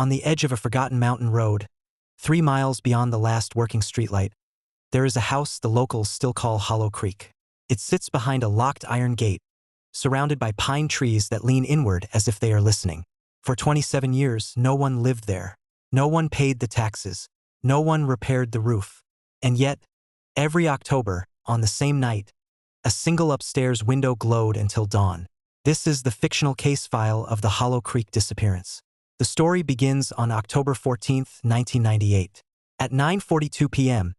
On the edge of a forgotten mountain road, 3 miles beyond the last working streetlight, there is a house the locals still call Hollow Creek. It sits behind a locked iron gate, surrounded by pine trees that lean inward as if they are listening. For 27 years, no one lived there. No one paid the taxes. No one repaired the roof. And yet, every October, on the same night, a single upstairs window glowed until dawn. This is the fictional case file of the Hollow Creek disappearance. The story begins on October 14, 1998. At 9:42 p.m.,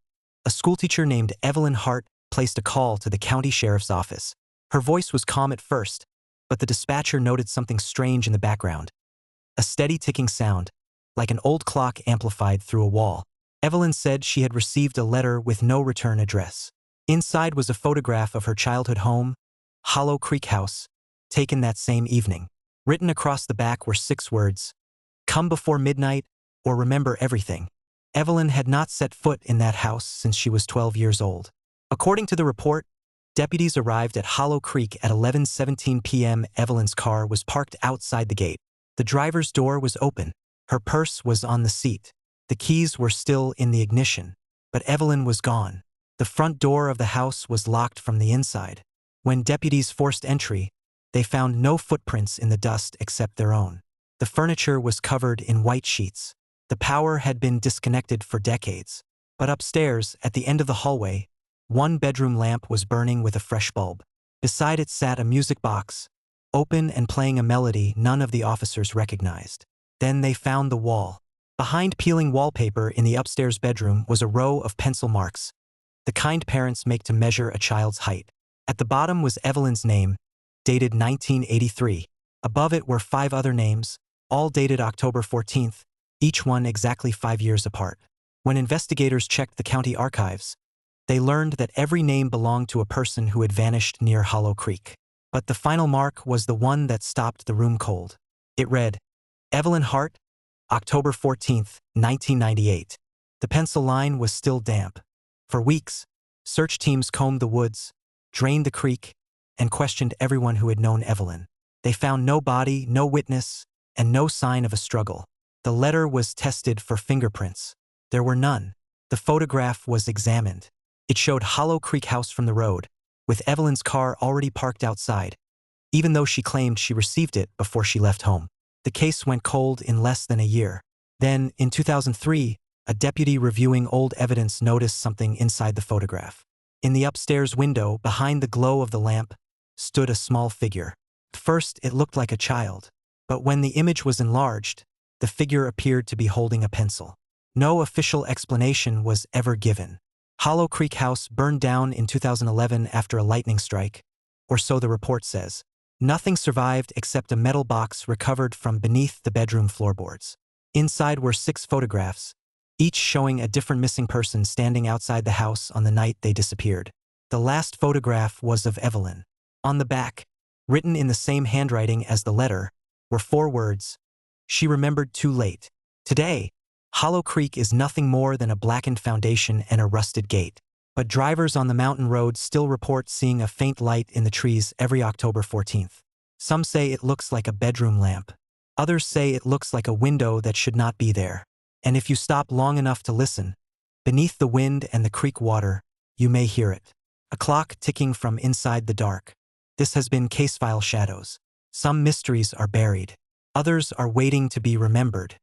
a schoolteacher named Evelyn Hart placed a call to the county sheriff's office. Her voice was calm at first, but the dispatcher noted something strange in the background. A steady ticking sound, like an old clock amplified through a wall. Evelyn said she had received a letter with no return address. Inside was a photograph of her childhood home, Hollow Creek House, taken that same evening. Written across the back were 6 words: "Come before midnight, or remember everything." Evelyn had not set foot in that house since she was 12 years old. According to the report, deputies arrived at Hollow Creek at 11:17 p.m. Evelyn's car was parked outside the gate. The driver's door was open. Her purse was on the seat. The keys were still in the ignition, but Evelyn was gone. The front door of the house was locked from the inside. When deputies forced entry, they found no footprints in the dust except their own. The furniture was covered in white sheets. The power had been disconnected for decades. But upstairs, at the end of the hallway, one bedroom lamp was burning with a fresh bulb. Beside it sat a music box, open and playing a melody none of the officers recognized. Then they found the wall. Behind peeling wallpaper in the upstairs bedroom was a row of pencil marks, the kind parents make to measure a child's height. At the bottom was Evelyn's name, dated 1983. Above it were 5 other names, all dated October 14th, each one exactly 5 years apart. When investigators checked the county archives, they learned that every name belonged to a person who had vanished near Hollow Creek. But the final mark was the one that stopped the room cold. It read, Evelyn Hart, October 14th, 1998. The pencil line was still damp. For weeks, search teams combed the woods, drained the creek, and questioned everyone who had known Evelyn. They found no body, no witness, and no sign of a struggle. The letter was tested for fingerprints. There were none. The photograph was examined. It showed Hollow Creek House from the road, with Evelyn's car already parked outside, even though she claimed she received it before she left home. The case went cold in less than a year. Then, in 2003, a deputy reviewing old evidence noticed something inside the photograph. In the upstairs window, behind the glow of the lamp, stood a small figure. At first, it looked like a child, but when the image was enlarged, the figure appeared to be holding a pencil. No official explanation was ever given. Hollow Creek House burned down in 2011 after a lightning strike, or so the report says. Nothing survived except a metal box recovered from beneath the bedroom floorboards. Inside were 6 photographs, each showing a different missing person standing outside the house on the night they disappeared. The last photograph was of Evelyn. On the back, written in the same handwriting as the letter, were 4 words. She remembered too late. Today, Hollow Creek is nothing more than a blackened foundation and a rusted gate. But drivers on the mountain road still report seeing a faint light in the trees every October 14th. Some say it looks like a bedroom lamp. Others say it looks like a window that should not be there. And if you stop long enough to listen, beneath the wind and the creek water, you may hear it. A clock ticking from inside the dark. This has been Casefile Shadows. Some mysteries are buried. Others are waiting to be remembered.